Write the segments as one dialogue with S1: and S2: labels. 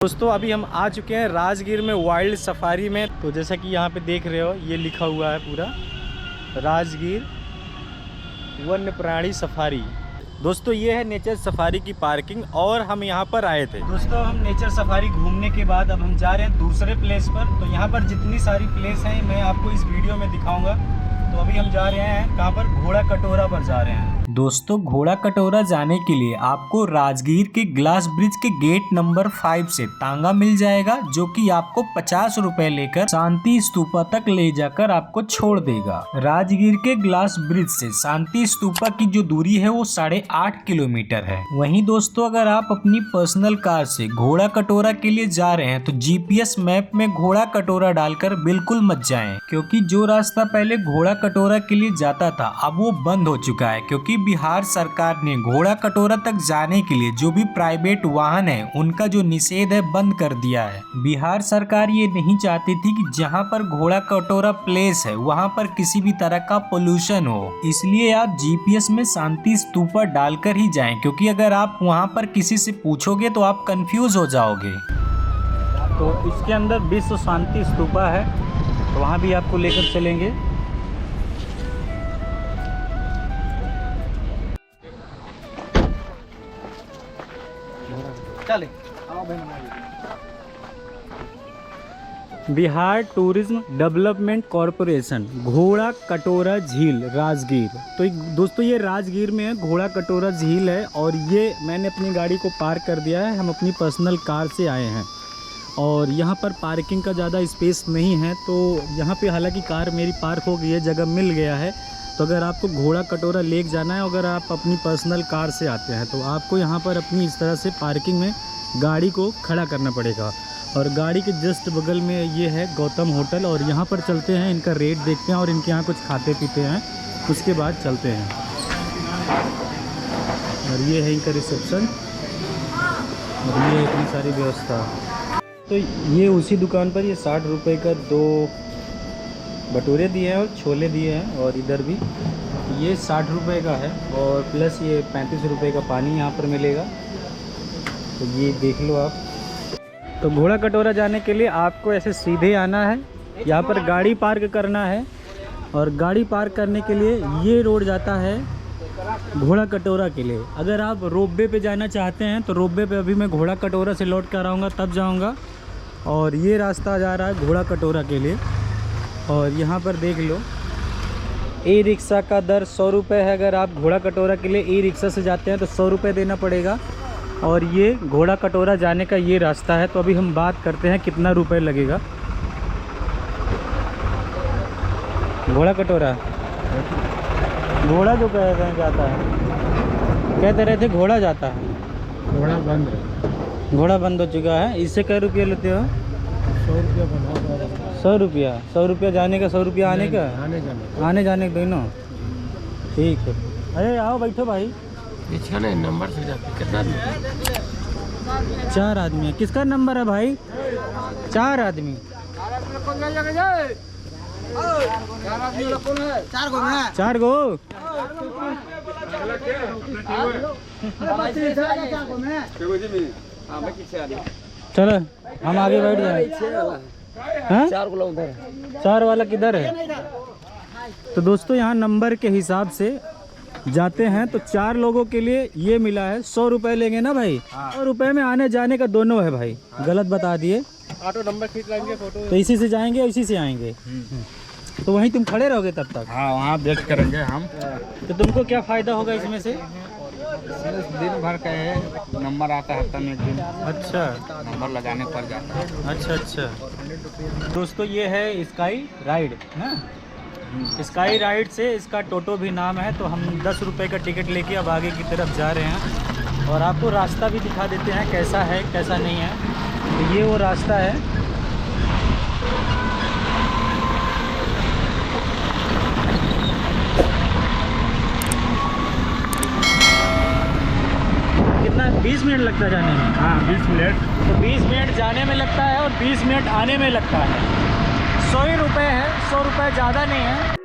S1: दोस्तों अभी हम आ चुके हैं राजगीर में वाइल्ड सफारी में। तो जैसा कि यहाँ पे देख रहे हो ये लिखा हुआ है पूरा राजगीर वन्य प्राणी सफारी। दोस्तों ये है नेचर सफारी की पार्किंग और हम यहाँ पर आए थे। दोस्तों हम नेचर सफारी घूमने के बाद अब हम जा रहे हैं दूसरे प्लेस पर। तो यहाँ पर जितनी सारी प्लेस हैं मैं आपको इस वीडियो में दिखाऊंगा। तो अभी हम जा रहे हैं कहाँ पर, घोड़ा कटोरा पर जा रहे हैं। दोस्तों घोड़ा कटोरा जाने के लिए आपको राजगीर के ग्लास ब्रिज के गेट नंबर 5 से तांगा मिल जाएगा, जो कि आपको 50 रुपए लेकर शांति स्तूपा तक ले जाकर आपको छोड़ देगा। राजगीर के ग्लास ब्रिज से शांति स्तूपा की जो दूरी है वो 8.5 किलोमीटर है। वहीं दोस्तों अगर आप अपनी पर्सनल कार से घोड़ा कटोरा के लिए जा रहे हैं तो जीपीएस मैप में घोड़ा कटोरा डालकर बिल्कुल मत जाएं, क्योंकि जो रास्ता पहले घोड़ा कटोरा के लिए जाता था अब वो बंद हो चुका है, क्योंकि बिहार सरकार ने घोड़ा कटोरा तक जाने के लिए जो भी प्राइवेट वाहन है उनका जो निषेध है बंद कर दिया है। बिहार सरकार ये नहीं चाहती थी कि जहां पर घोड़ा कटोरा प्लेस है वहां पर किसी भी तरह का पोल्यूशन हो, इसलिए आप जीपीएस में शांति स्तूपा डालकर ही जाएं, क्योंकि अगर आप वहां पर किसी से पूछोगे तो आप कंफ्यूज हो जाओगे। तो इसके अंदर विश्व शांति स्तूपा है, तो वहाँ भी आपको लेकर चलेंगे। चले बिहार टूरिज्म डेवलपमेंट कॉरपोरेशन घोड़ा कटोरा झील राजगीर। तो दोस्तों ये राजगीर में है, घोड़ा कटोरा झील है। और ये मैंने अपनी गाड़ी को पार्क कर दिया है, हम अपनी पर्सनल कार से आए हैं और यहाँ पर पार्किंग का ज़्यादा स्पेस नहीं है। तो यहाँ पे हालांकि कार मेरी पार्क हो गई है, जगह मिल गया है। तो अगर आपको घोड़ा कटोरा लेक जाना है, अगर आप अपनी पर्सनल कार से आते हैं तो आपको यहाँ पर अपनी इस तरह से पार्किंग में गाड़ी को खड़ा करना पड़ेगा। और गाड़ी के जस्ट बगल में ये है गौतम होटल, और यहाँ पर चलते हैं, इनका रेट देखते हैं और इनके यहाँ कुछ खाते पीते हैं, उसके बाद चलते हैं। और ये है इनका रिसेप्शन और ये इतनी सारी व्यवस्था। तो ये उसी दुकान पर ये 60 रुपये का 2 भटूरे दिए हैं और छोले दिए हैं, और इधर भी ये 60 रुपये का है और प्लस ये 35 रुपये का पानी यहाँ पर मिलेगा। तो ये देख लो आप। तो घोड़ा कटोरा जाने के लिए आपको ऐसे सीधे आना है, यहाँ पर गाड़ी पार्क करना है, और गाड़ी पार्क करने के लिए ये रोड जाता है घोड़ा कटोरा के लिए। अगर आप रोपवे पे जाना चाहते हैं तो रोपवे पे अभी मैं घोड़ा कटोरा से लौट कर आऊँगा तब जाऊँगा। और ये रास्ता जा रहा है घोड़ा कटोरा के लिए। और यहाँ पर देख लो ई रिक्शा का दर 100 रुपये है। अगर आप घोड़ा कटोरा के लिए ई रिक्शा से जाते हैं तो 100 रुपये देना पड़ेगा। और ये घोड़ा कटोरा जाने का ये रास्ता है। तो अभी हम बात करते हैं कितना रुपए लगेगा। घोड़ा कटोरा घोड़ा जो कह रहे हैं जाता है, कहते रहे थे घोड़ा जाता है,
S2: घोड़ा बंद है।
S1: घोड़ा बंद हो चुका है। इससे कै रुपये लेते हो?
S2: 100 रुपया बना।
S1: 100 रुपया। 100 रुपया जाने का, 100 रुपया आने का? आने जाने का दोनों। ठीक है, अरे आओ बैठो भाई।
S2: नंबर से जाते कितना?
S1: 4 आदमी है। किसका नंबर है भाई? 4 आदमी। 4 गो। चलो हम आगे बैठ जाए। 4 वाला किधर है? तो दोस्तों यहाँ नंबर के हिसाब से जाते हैं। तो 4 लोगों के लिए ये मिला है। 100 रुपये लेंगे ना भाई? 100 रुपये में आने जाने का दोनों है भाई। गलत बता दिए।
S2: ऑटो नंबर खींच लेंगे, फोटो।
S1: तो इसी से जाएंगे, इसी से आएंगे। तो वहीं तुम खड़े रहोगे तब तक?
S2: हाँ, वहाँ वेट करेंगे हम।
S1: तो तुमको क्या फ़ायदा होगा इसमें से?
S2: दिन भर का है, नंबर आता है हफ्ता में 1 दिन।
S1: अच्छा,
S2: नंबर लगाने पर जाता है।
S1: अच्छा अच्छा। दोस्तों ये है स्काई राइड ना, स्काई राइड से इसका टोटो भी नाम है। तो हम 10 रुपये का टिकट लेके अब आगे की तरफ जा रहे हैं और आपको रास्ता भी दिखा देते हैं कैसा है कैसा नहीं है। तो ये वो रास्ता है। कितना 20 मिनट लगता है जाने में?
S2: हाँ, 20 मिनट।
S1: तो 20 मिनट जाने में लगता है और 20 मिनट आने में लगता है। 100 ही रुपये है, 100 रुपये ज़्यादा नहीं है।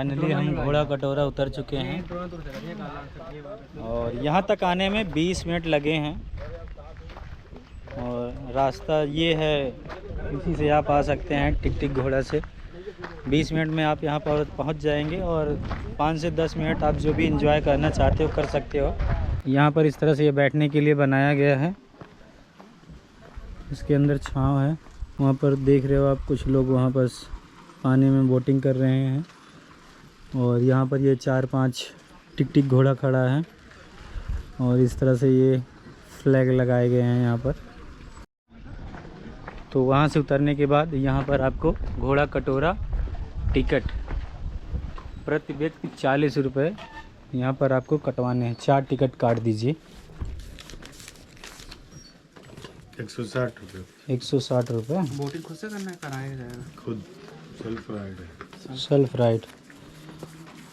S1: फाइनली हम घोड़ा कटोरा उतर चुके हैं और यहाँ तक आने में 20 मिनट लगे हैं और रास्ता ये है, इसी से आप आ सकते हैं टिक घोड़ा से। 20 मिनट में आप यहाँ पर पहुँच जाएंगे और 5 से 10 मिनट आप जो भी एंजॉय करना चाहते हो कर सकते हो। यहाँ पर इस तरह से ये बैठने के लिए बनाया गया है, इसके अंदर छांव है। वहाँ पर देख रहे हो आप कुछ लोग वहाँ पर पानी में बोटिंग कर रहे हैं और यहाँ पर ये 4-5 टिक घोड़ा खड़ा है और इस तरह से ये फ्लैग लगाए गए हैं यहाँ पर। तो वहाँ से उतरने के बाद यहाँ पर आपको घोड़ा कटोरा टिकट प्रति व्यक्ति 40 रुपये यहाँ पर आपको कटवाने हैं। 4 टिकट काट दीजिए।
S3: 160 रुपये।
S1: 160 रुपये।
S2: बोटिंग खुद से करना है, कराया जाएगा
S3: खुद सेल्फ राइड है।
S1: Self ride.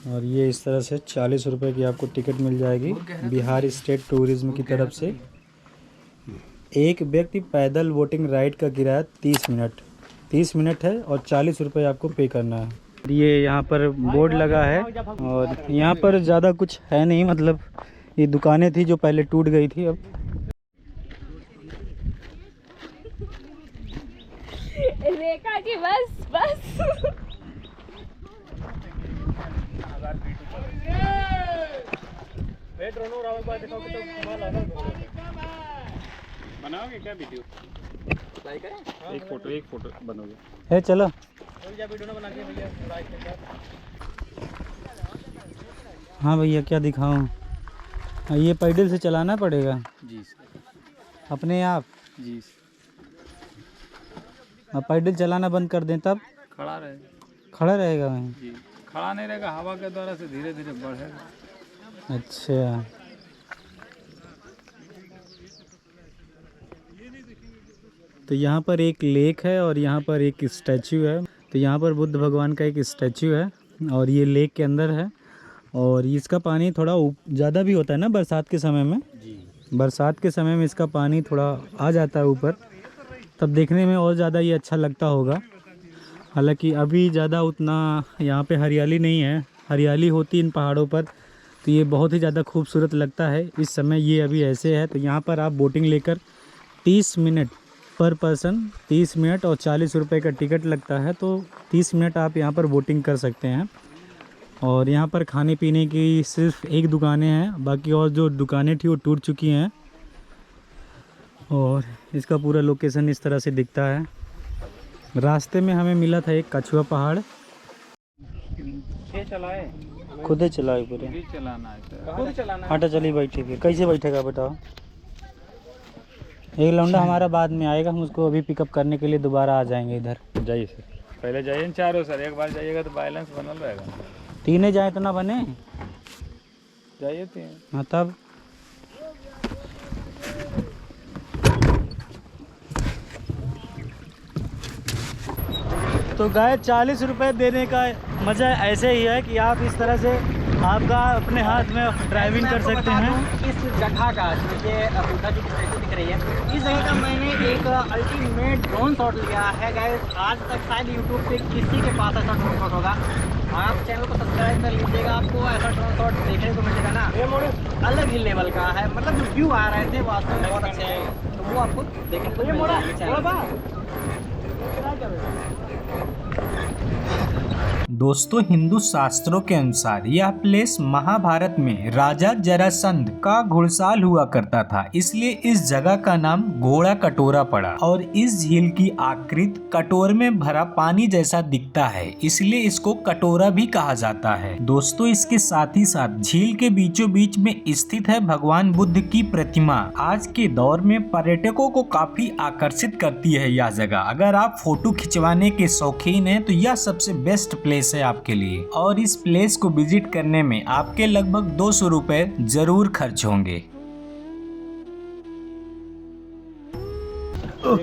S1: और ये इस तरह से 40 रुपये की आपको टिकट मिल जाएगी बिहार स्टेट टूरिज्म की तरफ से। एक व्यक्ति पैदल बोटिंग राइड का किराया 30 मिनट है और 40 रुपये आपको पे करना है। ये यहाँ पर बोर्ड लगा है और यहाँ पर ज़्यादा कुछ है नहीं, मतलब ये दुकानें थी जो पहले टूट गई थी। अब
S4: रेखा की बस
S2: बनाओगे क्या वीडियो? एक फोटो बनोगे?
S1: है चलो। हाँ भैया क्या दिखाऊं? ये पैडल से चलाना पड़ेगा
S2: जी सर।
S1: अपने आप?
S2: जी
S1: अब पैडल चलाना बंद कर दें तब खड़ा रहेगा वहीं?
S2: जी, खड़ा नहीं रहेगा, हवा के द्वारा से धीरे धीरे बढ़ेगा।
S1: अच्छा, तो यहाँ पर एक लेक है और यहाँ पर एक स्टैचू है। तो यहाँ पर बुद्ध भगवान का एक स्टैचू है और ये लेक के अंदर है और इसका पानी थोड़ा ज़्यादा भी होता है ना बरसात के समय में। बरसात के समय में इसका पानी थोड़ा आ जाता है ऊपर, तब देखने में और ज़्यादा ये अच्छा लगता होगा। हालांकि अभी ज़्यादा उतना यहाँ पे हरियाली नहीं है, हरियाली होती इन पहाड़ों पर तो ये बहुत ही ज़्यादा खूबसूरत लगता है। इस समय ये अभी ऐसे है। तो यहाँ पर आप बोटिंग लेकर 30 मिनट पर पर्सन 30 मिनट और 40 रुपये का टिकट लगता है, तो 30 मिनट आप यहाँ पर बोटिंग कर सकते हैं। और यहाँ पर खाने पीने की सिर्फ एक दुकानें हैं, बाकी और जो दुकानें थी वो टूट चुकी हैं। और इसका पूरा लोकेशन इस तरह से दिखता है। रास्ते में हमें मिला था एक कछुआ पहाड़। खुद ही चलाए पूरे?
S2: चलाना है, खुद चलाना।
S1: आटा चली बैठी फिर कैसे बैठेगा बताओ? एक लौंडा हमारा बाद में आएगा, हम उसको अभी पिकअप करने के लिए दोबारा आ जाएंगे इधर।
S2: जाइए सर, पहले जाइए चारों सर, एक बार जाइएगा तो बैलेंस बनल रहेगा।
S1: 3 जाए तो ना बने,
S2: जाइए 3।
S1: हाँ तब तो गाय 40 रुपये देने का मज़ा ऐसे ही है कि आप इस तरह से आपका अपने हाथ में ड्राइविंग कर सकते हैं।
S5: इस जगह का ये बुद्धा जी की स्टैचू दिख रही है, इस जगह का मैंने एक अल्टीमेट ड्रोन शॉट लिया है गाइस। आज तक शायद यूट्यूब पे किसी के पास ऐसा ड्रोन शॉट होगा। आप चैनल को सब्सक्राइब कर लीजिएगा, आपको ऐसा ड्रोन शॉट देखने को मिलेगा ना, अलग ही लेवल का है। मतलब जो व्यू आ रहे थे वास्तव में बहुत अच्छे हैं, तो वो आपको देखने को मिलेगा।
S6: दोस्तों, हिंदू शास्त्रों के अनुसार यह प्लेस महाभारत में राजा जरासंध का घुड़साल हुआ करता था, इसलिए इस जगह का नाम घोड़ा कटोरा पड़ा। और इस झील की आकृति कटोरे में भरा पानी जैसा दिखता है, इसलिए इसको कटोरा भी कहा जाता है। दोस्तों, इसके साथ ही साथ झील के बीचों बीच में स्थित है भगवान बुद्ध की प्रतिमा। आज के दौर में पर्यटकों को काफी आकर्षित करती है यह जगह। अगर आप फोटो खिंचवाने के शौकीन हैं तो यह सबसे बेस्ट प्लेस है आपके लिए। और इस प्लेस को विजिट करने में आपके लगभग 200 रुपए जरूर खर्च होंगे।
S1: तो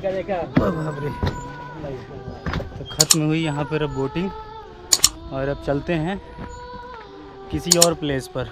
S1: खत्म हुई यहाँ पर अब बोटिंग और अब चलते हैं किसी और प्लेस पर।